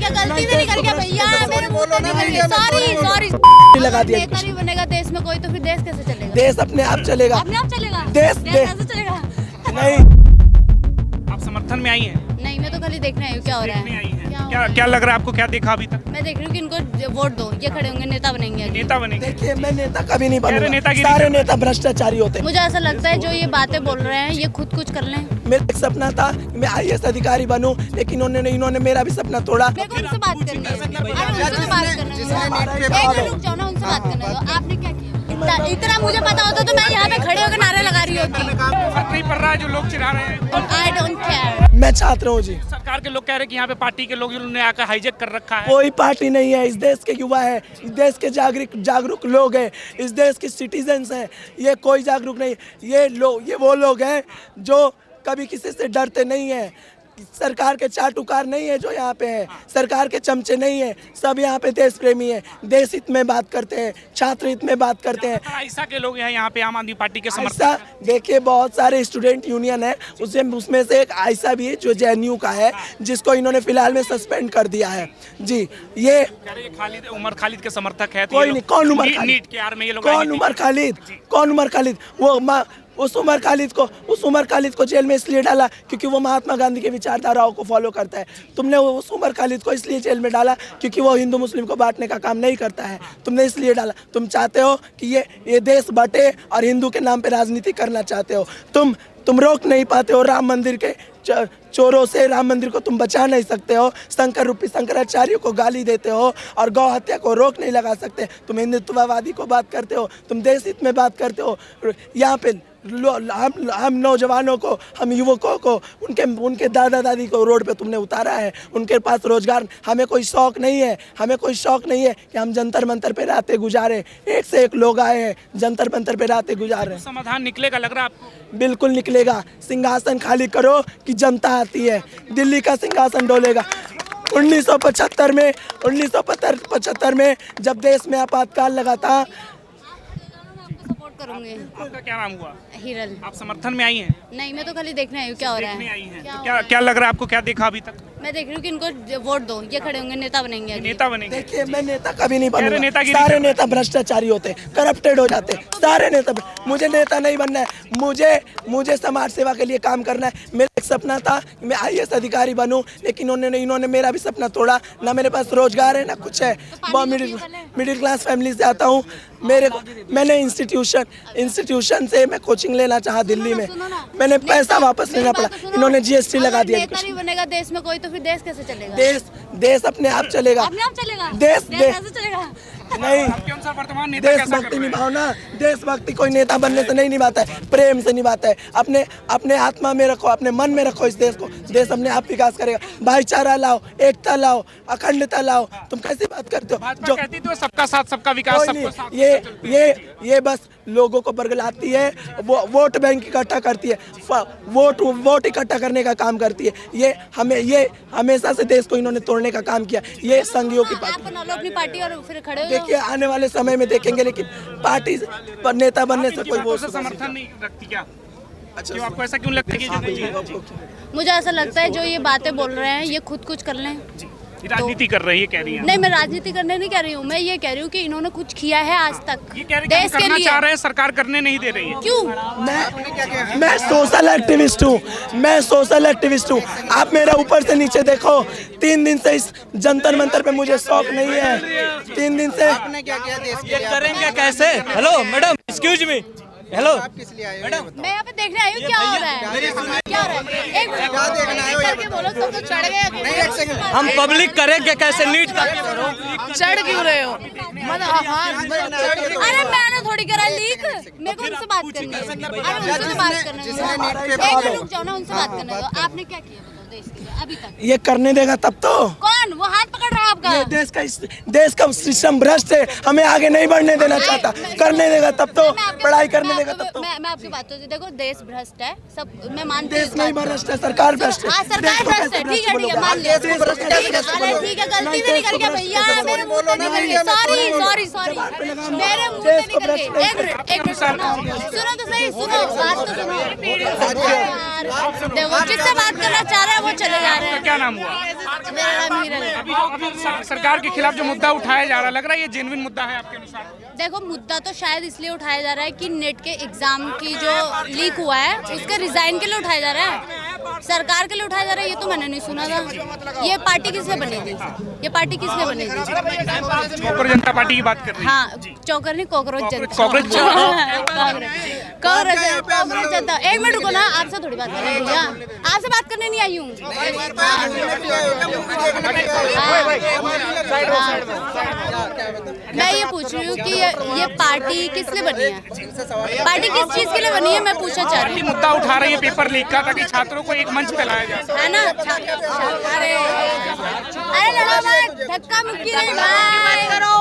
ये गलती से निकल गया भैया, मेरे मुंह से निकल गया, सॉरी लगा दिया। नेता नहीं बनेगा देश में कोई तो फिर देश कैसे चलेगा? देश अपने आप चलेगा। अपने आप चलेगा? देश कैसे चलेगा? नहीं। आप समर्थन में आई हैं? नहीं, मैं तो खाली देखने आई हूँ क्या हो रहा देखने है। आई हैं। क्या लग रहा है आपको, क्या देखा अभी तक? मैं देख रही हूँ कि इनको वोट दो, ये खड़े होंगे नेता बनेंगे आगे। नेता बनेंगे? देखिए मैं नेता कभी नहीं बनूंगा, नेतागिरी सारे नेता भ्रष्टाचारी होते हैं। मुझे ऐसा लगता है जो ये बातें बोल रहे हैं ये खुद कुछ कर लें। मेरा एक सपना था कि मैं IAS अधिकारी बनूं, लेकिन इन्होंने मेरा भी सपना तोड़ा। मेरे को उनसे बात करनी है। अरे उनसे तो बात करना है। एक मिनट रुक जाओ ना, उनसे बात करना है। आपने क्या किया? इतना मुझे पता होता तो मैं यहाँ पे खड़े होकर नारे लगा रही होती। फर्क नहीं पड़ रहा है जो लोग चिढ़ा रहे हैं? I don't care. मैं छात्र हूँ जी। सरकार के लोग कह रहे हैं कि यहाँ पे पार्टी के लोग जिन्होंने आकर हाईजेक कर रखा है। कोई पार्टी नहीं है, इस देश के युवा है, इस देश के जागरूक लोग हैं, इस देश के सिटीजन्स हैं। ये कोई जागरूक नहीं, ये वो लोग हैं जो कभी किसी से डरते नहीं हैं। सरकार के चाटुकार नहीं है जो यहाँ पे है, सरकार के चमचे नहीं है, सब यहाँ पे देश प्रेमी है, देश हित में बात करते हैं, छात्र हित में बात करते हैं। ऐसा के लोग हैं यहाँ पे आम आदमी पार्टी के ऐसा समर्थक। देखिए बहुत सारे स्टूडेंट यूनियन है, उसमें से एक ऐसा भी है जो JNU का है, जिसको इन्होंने फिलहाल में सस्पेंड कर दिया है जी। ये उमर खालिद के समर्थक है। कोई नहीं, कौन उमर खालिद? नीट के आड़ में ये लोग। कौन उमर खालिद? वो उस उमर खालिद को जेल में इसलिए डाला क्योंकि वो महात्मा गांधी के विचारधाराओं को फॉलो करता है। तुमने उस उमर खालिद को इसलिए जेल में डाला क्योंकि वो हिंदू मुस्लिम को बांटने का काम नहीं करता है, तुमने इसलिए डाला। तुम चाहते हो कि ये देश बटे और हिंदू के नाम पे राजनीति करना चाहते हो। तुम रोक नहीं पाते हो राम मंदिर के चोरों से, राम मंदिर को तुम बचा नहीं सकते हो, शंकर रूपी शंकराचार्य को गाली देते हो और गौ हत्या को रोक नहीं लगा सकते। तुम हिंदुत्ववादी को बात करते हो, तुम देश हित में बात करते हो। यहाँ पे हम नौजवानों को, हम युवकों को, उनके दादा दादी को रोड पे तुमने उतारा है, उनके पास रोजगार। हमें कोई शौक नहीं है कि हम जंतर मंतर पे रातें गुजारे। एक से एक लोग आए हैं, जंतर मंतर पे रातें गुजार रहे हैं। समाधान निकलेगा लग रहा है आपको? बिल्कुल निकलेगा। सिंहासन खाली करो कि जनता आती है, दिल्ली का सिंहासन डोलेगा। 1975 में जब देश में आपातकाल लगा था। करूंगी। आपका क्या नाम हुआ? हिरल। आप समर्थन में आई हैं? नहीं, मैं तो खाली देखने आई हूँ क्या हो रहा है। देखने आई हैं। क्या लग रहा है आपको, क्या देखा अभी तक? मैं देख रही हूँ कि इनको वोट दो, ये खड़े होंगे नेता बनेंगे आगे। नेता बनेंगे? देखिए मैं नेता कभी नहीं बनूंगा, नेतागिरी सारे नेता भ्रष्टाचारी होते हैं, करप्टेड हो जाते हैं सारे नेता। मुझे नेता नहीं बनना है, मुझे समाज सेवा के लिए काम करना है। मेरा एक सपना था कि मैं IAS अधिकारी बनूं, लेकिन इन्होंने मेरा भी सपना तोड़ा। ना मेरे पास रोजगार है ना कुछ है, बहुत मिडिल क्लास फैमिली से आता हूँ। मैंने इंस्टीट्यूशन से मैं कोचिंग लेना चाहा दिल्ली में, मैंने पैसा वापस लेना पड़ा, इन्होंने GST लगा दिया। नेता नहीं बनेगा देश में कोई तो फिर देश कैसे चलेगा? देश अपने आप चलेगा। अपने आप चलेगा? देश कैसे चलेगा? नहीं, आपके अनुसार वर्तमान नेता कैसा कर देशभक्ति रहा है? निभाओ ना। देशभक्ति कोई नेता बनने से नहीं निभाता है, प्रेम से निभाता है। अपने आत्मा में रखो, अपने मन में रखो इस देश को, देश अपने आप विकास करेगा। भाईचारा लाओ, एकता लाओ, अखंडता लाओ। तुम कैसी बात करते हो? जो कहती तो सबका साथ सबका विकास, सबको साथ। ये बस लोगों को बरगलाती है, वो वोट बैंक इकट्ठा करती है, वोट इकट्ठा करने का काम करती है। ये हमेशा से देश को इन्होंने तोड़ने का काम किया। ये संघियों की आप बना लो अपनी पार्टी और फिर खड़े हो। देखिए आने वाले समय में देखेंगे, लेकिन पार्टी पर नेता बनने से कोई वो समर्थन नहीं रखती क्या? क्यों, आपको ऐसा क्यों लगता है कि मुझे ऐसा लगता है जो ये बातें बोल रहे हैं ये खुद कुछ कर लें। राजनीति कर रही है, कह रही है? नहीं, मैं राजनीति करने नहीं कह रही हूँ, मैं ये कह रही हूँ कि इन्होंने कुछ किया है आज तक ये कह रही देश के करना लिए। चाह रहे हैं, सरकार करने नहीं दे रही है। क्यों? मैं सोशल एक्टिविस्ट हूँ। आप मेरा ऊपर से नीचे देखो, 3 दिन से इस जंतर मंतर पे मुझे शौक नहीं है। 3 दिन से आपने क्या किया देश के लिए? करेंगे कैसे? Hello madam, excuse me, hello किस लिए आए हो? मैडम, मैं यहाँ पे देखने आई हूँ क्या हो रहा है, क्या हो रहा है। एक मिनट क्या देखना है? करके बोलो, तुम तो चढ़ गए। नहीं, एक सेकंड। हम पब्लिक करेंगे कैसे? नीट का चढ़ क्यों रहे हो? अरे मैंने थोड़ी करा लीक, मेरे को उनसे बात करनी है। अरे उनसे तो बात करनी जिसने नीट है। पेपर एक मिनट रुक जाओ ना, उनसे बात करने दो। आपने क्या किया बताओ देश के लिए अभी तक? ये करने देगा तब तो। कौन? वो हाथ पकड़ रहा है आपका? ये देश का सिस्टम भ्रष्ट है, हमें आगे नहीं बढ़ने देना चाहता। करने देगा तब तो, पढ़ाई करने देगा तब तो। मैं आपकी बात तो देखो, देश भ्रष्ट है सब, मैं मानती हूँ। देश नहीं भ्रष्ट है, सरकार भ्रष्ट है। हाँ, सरकार भ्रष्ट है, ठीक है, मान लिया। अरे ठीक है, गलती से निकल गया भैया, मेरे मुंह से निकल गया, सॉरी मेरे मुंह से निकल गया। एक मिनट सुनो तो सही, सुनो बात तो सुनो। देखो जिससे बात करना चाह रहे हैं वो चले जा रहे हैं। क्या नाम हुआ? मेरा नाम हीरल है। अभी सरकार के खिलाफ जो मुद्दा उठाया जा रहा है, लग रहा है ये जेन्युइन मुद्दा है आपके अनुसार? देखो मुद्दा तो शायद इसलिए उठाया जा रहा है कि नेट के एग्जाम की जो लीक हुआ है उसके रिजाइन के लिए उठाया जा रहा है, सरकार के लिए उठाया जा रहा है। ये तो मैंने नहीं सुना था। ये पार्टी किस लिए बनी थी? ये पार्टी किस लिए बनी थी? चौकर जनता पार्टी की बात कर रही है। हाँ, चौकर नहीं, कॉकरोच जनता। कॉकरोच जनता। एक मिनट रुको ना, आपसे थोड़ी बात करनी है भैया, आपसे बात करने नहीं आई हूँ। मैं ये पूछ रही हूँ कि ये पार्टी किस लिए बनी है? पार्टी किस चीज के लिए बनी है, मैं पूछना चाह रही हूँ। मुद्दा उठा रही है पेपर लीक का, ताकि छात्रों को एक मंच पे लाया जा सके, है ना? अरे लड़ो मत, धक्का मुक्की नहीं भाई करो।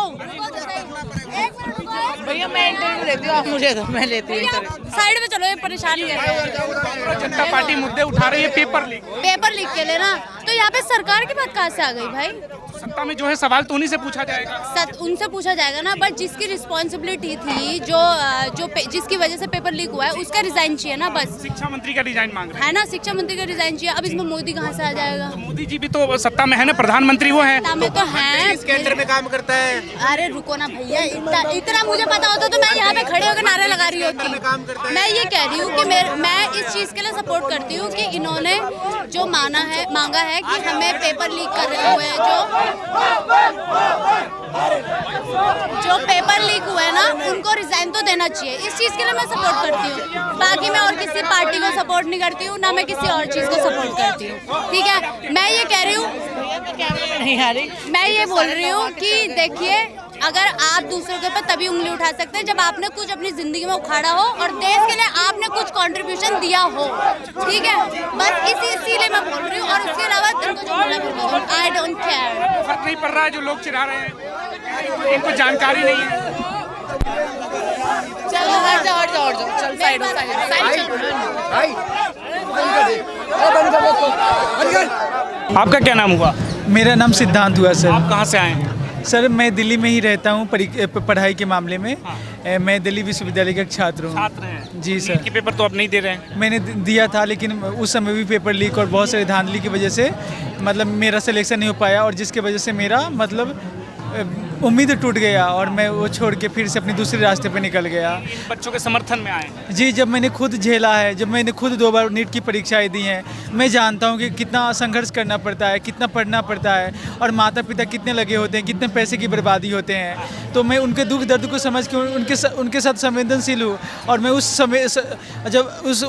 भैया मैं इंटरव्यू लेती हूँ, आप मुझे दो, मैं लेती हूँ इंटरव्यू। साइड में चलो, ये परेशान कर रहे हैं। जनता पार्टी मुद्दे उठा रही है पेपर लीक के लिए ना, तो यहाँ पे सरकार की बात कहाँ से आ गई भाई? सत्ता में जो है सवाल तो उन्हीं से पूछा जाएगा। उनसे पूछा जाएगा ना, बट जिसकी रिस्पॉन्सिबिलिटी थी, जिसकी वजह से पेपर लीक हुआ है उसका रिजाइन चाहिए ना, बस। शिक्षा मंत्री का रिजाइन मांग रहे हैं, है ना? शिक्षा मंत्री का रिजाइन चाहिए। अब इसमें मोदी कहाँ से आ जाएगा? मोदी जी भी तो सत्ता में है ना, प्रधानमंत्री वो है। में तो है, इसके अंदर में काम करता है। अरे रुको ना भैया, इतना मुझे पता होता तो मैं यहाँ पे खड़े होकर नारे लगा रही होती। मैं ये कह रही हूँ कि मैं इस चीज के लिए सपोर्ट करती हूँ कि इन्होंने जो मांगा है कि हमें पेपर लीक कर रहे हुए जो पेपर लीक हुए हैं ना, उनको रिजाइन तो देना चाहिए। इस चीज के लिए मैं सपोर्ट करती हूँ। बाकी मैं और किसी पार्टी को सपोर्ट नहीं करती हूँ, ना मैं किसी और चीज को सपोर्ट करती हूँ, ठीक है? मैं ये कह रही हूँ, मैं ये बोल रही हूँ कि देखिए, अगर आप दूसरों के ऊपर तभी उंगली उठा सकते हैं जब आपने कुछ अपनी जिंदगी में उखाड़ा हो और देश के लिए आपने कुछ कंट्रीब्यूशन दिया हो, ठीक है? बस इसीलिए मैं बोल रही हूँ, और उसके अलावा इनको जो बोला आई डोंट केयर। फर्क नहीं पड़ रहा है जो लोग चिढ़ा रहे हैं, इनको जानकारी नहीं है। चलो हट जाओ, चल साइड आपका क्या नाम हुआ? मेरा नाम सिद्धांत हुआ सर। आप कहाँ से आए हैं? सर मैं दिल्ली में ही रहता हूँ पढ़ाई के मामले में। मैं दिल्ली विश्वविद्यालय का छात्र हूँ। छात्र हैं? जी सर। नीट के पेपर तो अब नहीं दे रहे हैं? मैंने दिया था, लेकिन उस समय भी पेपर लीक और बहुत सारी धांधली की वजह से मतलब मेरा सिलेक्शन नहीं हो पाया, और जिसकी वजह से मेरा मतलब उम्मीद टूट गया और मैं वो छोड़ के फिर से अपनी दूसरे रास्ते पे निकल गया। इन बच्चों के समर्थन में आए? जी, जब मैंने खुद झेला है, जब मैंने खुद 2 बार नीट की परीक्षाएं दी हैं, मैं जानता हूँ कि कितना संघर्ष करना पड़ता है, कितना पढ़ना पड़ता है, और माता पिता कितने लगे होते हैं, कितने पैसे की बर्बादी होते हैं। तो मैं उनके दुख दर्द को समझ के उनके साथ संवेदनशील हूँ, और मैं उस समय जब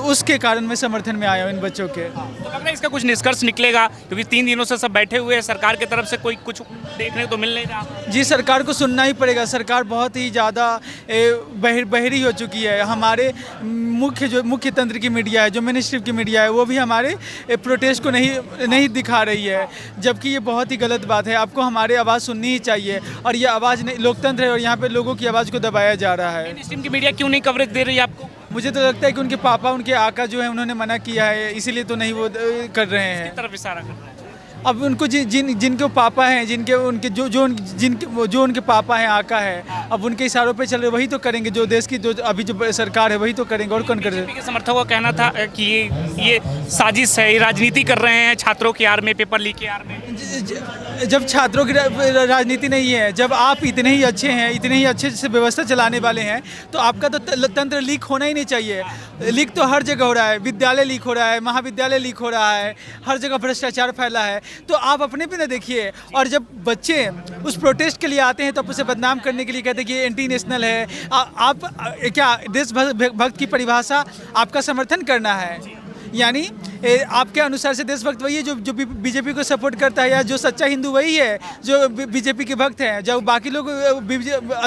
उसके कारण मैं समर्थन में आया हूँ इन बच्चों के। तो लग रहा है इसका कुछ निष्कर्ष निकलेगा, क्योंकि 3 दिनों से सब बैठे हुए हैं, सरकार की तरफ से कोई कुछ देखने को मिल नहीं रहा। जी, सरकार को सुनना ही पड़ेगा। सरकार बहुत ही ज़्यादा बहरी हो चुकी है। हमारे मुख्य तंत्र की मीडिया है, जो मिनिस्ट्री की मीडिया है, वो भी हमारे प्रोटेस्ट को नहीं दिखा रही है, जबकि ये बहुत ही गलत बात है। आपको हमारी आवाज़ सुननी ही चाहिए, और ये आवाज़ लोकतंत्र है, और यहाँ पे लोगों की आवाज़ को दबाया जा रहा है। मिनिस्ट्री की मीडिया क्यों नहीं कवरेज दे रही है आपको? मुझे तो लगता है कि उनके पापा, उनके आका जो है, उन्होंने मना किया है, इसीलिए तो नहीं वो कर रहे हैं। तरफ इशारा कर रहे हैं। अब उनको जिनके पापा हैं, जो उनके पापा हैं, आका है, अब उनके इशारों पे चल रहे, वही तो करेंगे। जो देश की जो अभी जो सरकार है वही तो करेंगे, और कौन करेंगे? बीजेपी के समर्थकों का कहना था कि ये साजिश है, ये राजनीति कर रहे हैं छात्रों की आड़ में, पेपर लीक की आड़ में। जब छात्रों की राजनीति नहीं है, जब आप इतने ही अच्छे हैं, इतने ही अच्छे से व्यवस्था चलाने वाले हैं, तो आपका तो तंत्र लीक होना ही नहीं चाहिए। लीक तो हर जगह हो रहा है, विद्यालय लीक हो रहा है, महाविद्यालय लीक हो रहा है, हर जगह भ्रष्टाचार फैला है। तो आप अपने पे ना देखिए। और जब बच्चे उस प्रोटेस्ट के लिए आते हैं तो आप उसे बदनाम करने के लिए कहते हैं कि ये एंटी नेशनल है। आप क्या देशभक्त की परिभाषा आपका समर्थन करना है? यानी आपके अनुसार से देशभक्त वही है जो बीजेपी को सपोर्ट करता है, या जो सच्चा हिंदू वही है जो बीजेपी के भक्त हैं, जब बाकी लोग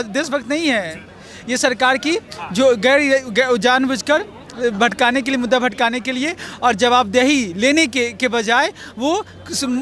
देशभक्त नहीं है? ये सरकार की जो गैर जानबूझकर भटकाने के लिए, मुद्दा भटकाने के लिए, और जवाबदेही लेने के बजाय वो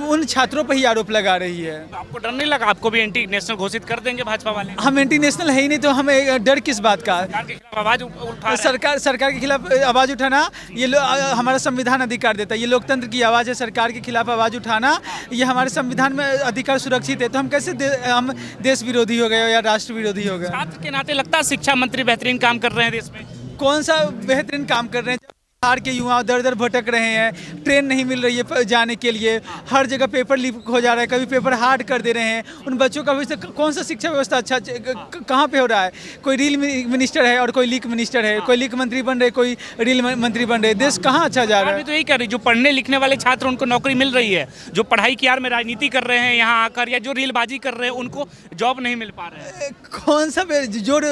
उन छात्रों पर ही आरोप लगा रही है। तो आपको डर नहीं लगा? आपको भी एंटी नेशनल घोषित कर देंगे भाजपा वाले? हम एंटी नेशनल है ही नहीं, तो हमें डर किस बात का? सरकार के खिलाफ आवाज उठा रहे हैं। सरकार के खिलाफ आवाज़ उठाना ये हमारा संविधान अधिकार देता है। ये लोकतंत्र की आवाज़ है। सरकार के खिलाफ आवाज़ उठाना ये हमारे संविधान में अधिकार सुरक्षित है। तो हम कैसे हम देश विरोधी हो गए या राष्ट्र विरोधी हो गए? छात्र के नाते लगता है शिक्षा मंत्री बेहतरीन काम कर रहे हैं देश में? कौन सा बेहतरीन काम कर रहे हैं? बिहार के युवा दर दर भटक रहे हैं, ट्रेन नहीं मिल रही है जाने के लिए, हर जगह पेपर लीक हो जा रहा है, कभी पेपर हार्ड कर दे रहे हैं। उन बच्चों का भविष्य, कौन सा शिक्षा व्यवस्था अच्छा कहाँ पे हो रहा है? कोई रील मिनिस्टर है और कोई लीक मिनिस्टर है, कोई लीक मंत्री बन रहे, कोई रील मंत्री बन रहे। देश कहाँ अच्छा जा रहा है? तो यही कह रही, जो पढ़ने लिखने वाले छात्र उनको नौकरी मिल रही है, जो पढ़ाई की आड़ में राजनीति कर रहे हैं यहाँ आकर, या जो रीलबाजी कर रहे हैं उनको जॉब नहीं मिल पा रहे हैं। कौन सा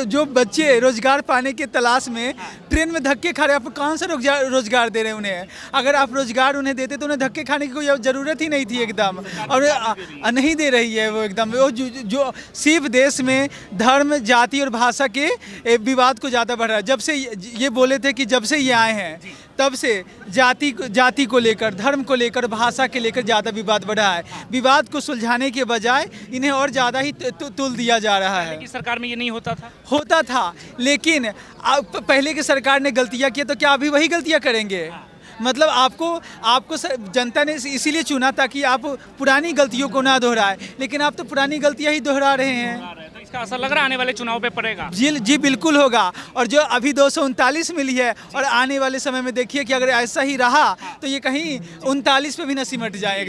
जो बच्चे रोजगार पाने के तलाश में ट्रेन में धक्के खा रहे हैं, आप कौन सा रोजगार दे रहे हैं उन्हें? अगर आप रोजगार उन्हें देते तो उन्हें धक्के खाने की कोई जरूरत ही नहीं थी एकदम, और नहीं दे रही है वो एकदम। वो जो सिर्फ देश में धर्म, जाति और भाषा के विवाद को ज़्यादा बढ़ रहा है। जब से ये बोले थे कि जब से ये आए हैं तब से जाति को लेकर, धर्म को लेकर, भाषा के लेकर ज़्यादा विवाद बढ़ा है। विवाद को सुलझाने के बजाय इन्हें और ज़्यादा ही तुल दिया जा रहा है। की सरकार में ये नहीं होता था, लेकिन पहले की सरकार ने गलतियां की तो क्या अभी वही गलतियां करेंगे? मतलब आपको जनता ने इसीलिए चुना ताकि आप पुरानी गलतियों को ना दोहराए, लेकिन आप तो पुरानी गलतियां ही दोहरा रहे हैं। तो इसका असर लग रहा है आने वाले चुनाव पे पड़ेगा? जी बिल्कुल होगा। और जो अभी 239 मिली है, और आने वाले समय में देखिए कि अगर ऐसा ही रहा तो ये कहीं 39 पे भी न सिमट जाए।